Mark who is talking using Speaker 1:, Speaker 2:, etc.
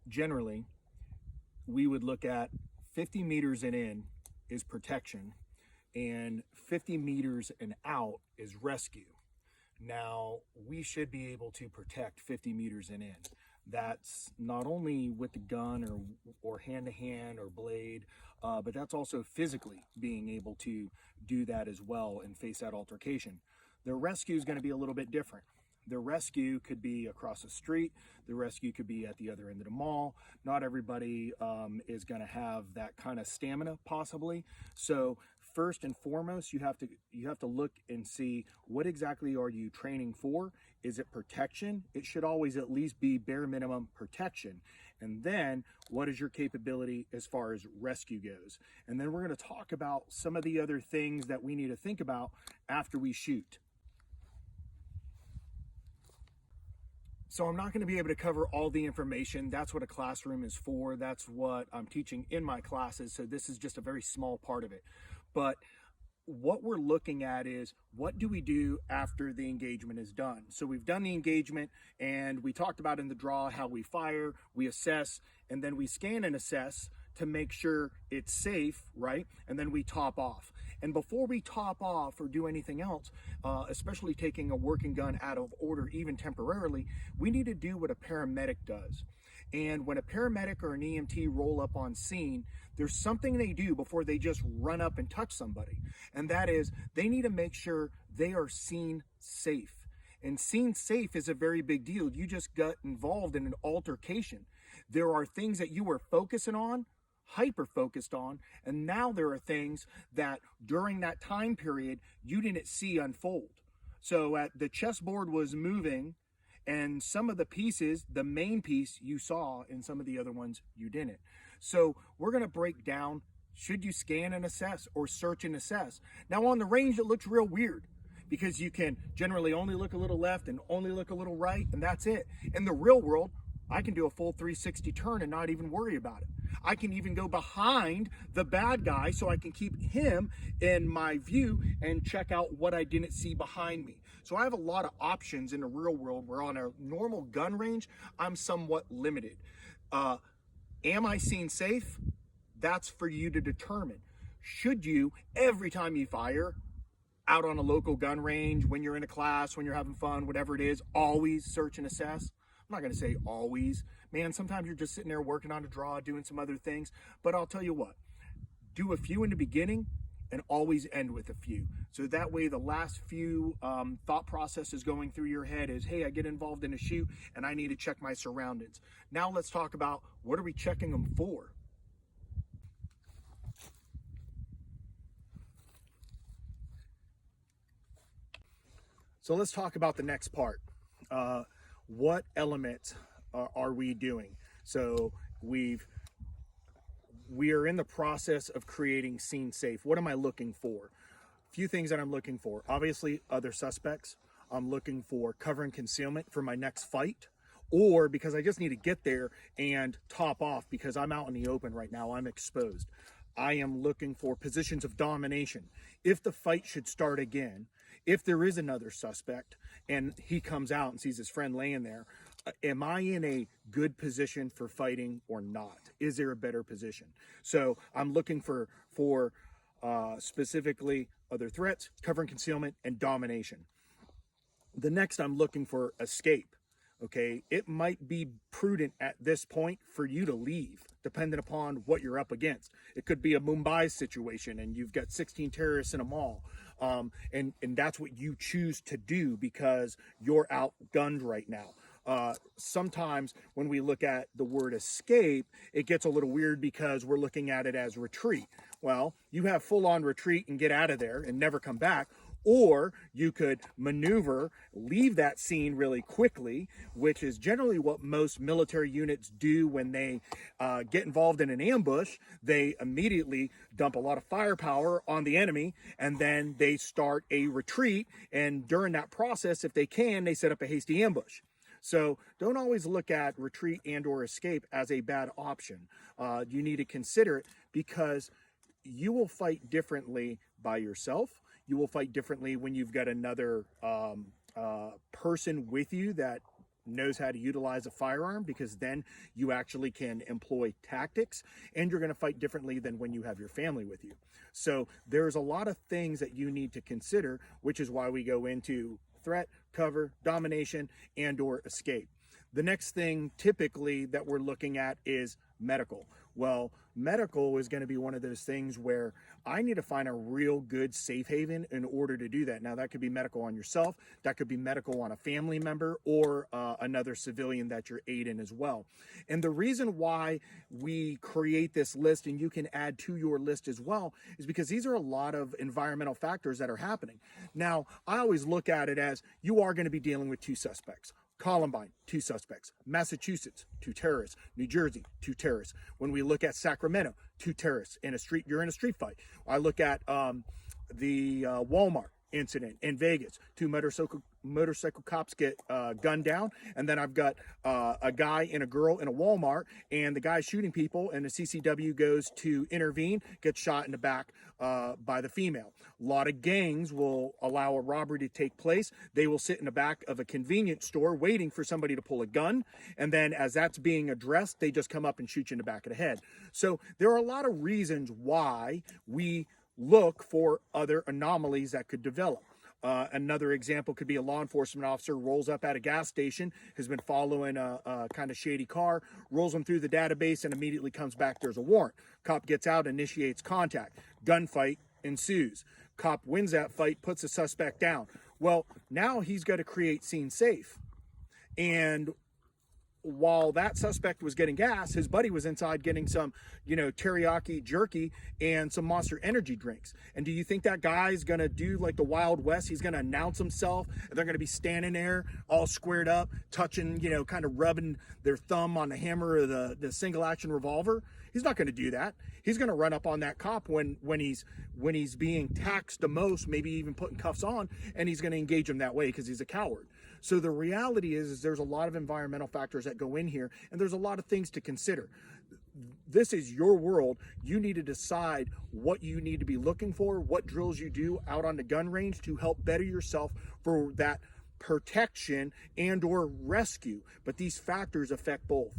Speaker 1: generally, we would look at 50 meters and in is protection, and 50 meters and out is rescue. Now, we should be able to protect 50 meters and in. That's not only with the gun or hand to hand or blade, but that's also physically being able to do that as well and face that altercation. The rescue is going to be a little bit different. The rescue could be across the street. The rescue could be at the other end of the mall. Not everybody is going to have that kind of stamina, possibly. So first and foremost, you have to look and see, what exactly are you training for? Is it protection? It should always at least be bare minimum protection. And then what is your capability as far as rescue goes? And then we're going to talk about some of the other things that we need to think about after we shoot. So I'm not going to be able to cover all the information. That's what a classroom is for. That's what I'm teaching in my classes. So this is just a very small part of it. But what we're looking at is, what do we do after the engagement is done? So we've done the engagement, and we talked about in the draw how we fire, we assess, and then we scan and assess to make sure it's safe, right? And then we top off. And before we top off or do anything else, especially taking a working gun out of order, even temporarily, we need to do what a paramedic does. And when a paramedic or an EMT roll up on scene, there's something they do before they just run up and touch somebody. And that is, they need to make sure they are seen safe. And seen safe is a very big deal. You just got involved in an altercation. There are things that you were focusing on, hyper focused on, and now there are things that during that time period you didn't see unfold. So the chessboard was moving, and some of the pieces, the main piece you saw, and some of the other ones you didn't. So we're going to break down, should you scan and assess or search and assess? Now on the range it looks real weird, because you can generally only look a little left and only look a little right, and that's it. In the real world, I can do a full 360 turn and not even worry about it. I can even go behind the bad guy so I can keep him in my view and check out what I didn't see behind me. So I have a lot of options in the real world, where on a normal gun range, I'm somewhat limited. Am I seen safe? That's for you to determine. Should you, every time you fire, out on a local gun range, when you're in a class, when you're having fun, whatever it is, always search and assess? I'm not going to say always. Man, sometimes you're just sitting there working on a draw, doing some other things. But I'll tell you what, do a few in the beginning and always end with a few. So that way the last few thought processes going through your head is, hey, I get involved in a shoot and I need to check my surroundings. Now let's talk about, what are we checking them for? So let's talk about the next part. What elements are we doing? So we are in the process of creating scene safe. What am I looking for? A few things that I'm looking for. Obviously, other suspects. I'm looking for cover and concealment for my next fight, or because I just need to get there and top off because I'm out in the open right now, I'm exposed. I am looking for positions of domination. If the fight should start again, if there is another suspect and he comes out and sees his friend laying there, am I in a good position for fighting or not? Is there a better position? So I'm looking for specifically other threats, cover and concealment, and domination. The next, I'm looking for escape. Okay, it might be prudent at this point for you to leave, depending upon what you're up against. It could be a Mumbai situation and you've got 16 terrorists in a mall. And that's what you choose to do because you're outgunned right now. Sometimes when we look at the word escape, it gets a little weird because we're looking at it as retreat. Well, you have full-on retreat and get out of there and never come back. Or you could maneuver, leave that scene really quickly, which is generally what most military units do when they get involved in an ambush. They immediately dump a lot of firepower on the enemy, and then they start a retreat. And during that process, if they can, they set up a hasty ambush. So don't always look at retreat and or escape as a bad option. You need to consider it because you will fight differently by yourself. You will fight differently when you've got another person with you that knows how to utilize a firearm, because then you actually can employ tactics and you're going to fight differently than when you have your family with you. So there's a lot of things that you need to consider, which is why we go into threat, cover, domination, and or escape. The next thing typically that we're looking at is medical. Well, medical is going to be one of those things where I need to find a real good safe haven in order to do that. Now, that could be medical on yourself, that could be medical on a family member, or another civilian that you're aiding as well. And the reason why we create this list, and you can add to your list as well, is because these are a lot of environmental factors that are happening. Now, I always look at it as you are going to be dealing with 2 suspects. Columbine, 2 suspects. Massachusetts, 2 terrorists. New Jersey, 2 terrorists. When we look at Sacramento, 2 terrorists in a street. You're in a street fight. I look at the Walmart incident in Vegas. 2 motorcycle cops get gunned down, and then I've got a guy and a girl in a Walmart, and the guy's shooting people, and the CCW goes to intervene, gets shot in the back by the female. A lot of gangs will allow a robbery to take place. They will sit in the back of a convenience store waiting for somebody to pull a gun, and then as that's being addressed, they just come up and shoot you in the back of the head. So there are a lot of reasons why we look for other anomalies that could develop. Another example could be a law enforcement officer rolls up at a gas station, has been following a kind of shady car, rolls them through the database, and immediately comes back, there's a warrant. Cop gets out, initiates contact. Gunfight ensues. Cop wins that fight, puts the suspect down. Well, now he's got to create scene safe. And while that suspect was getting gas, his buddy was inside getting some, teriyaki jerky and some Monster Energy drinks. And do you think that guy's going to do like the Wild West? He's going to announce himself, and they're going to be standing there all squared up, touching, kind of rubbing their thumb on the hammer of the single action revolver? He's not going to do that. He's going to run up on that cop when he's being taxed the most, maybe even putting cuffs on, and he's going to engage him that way because he's a coward. So the reality is there's a lot of environmental factors that go in here, and there's a lot of things to consider. This is your world. You need to decide what you need to be looking for, what drills you do out on the gun range to help better yourself for that protection and or rescue. But these factors affect both.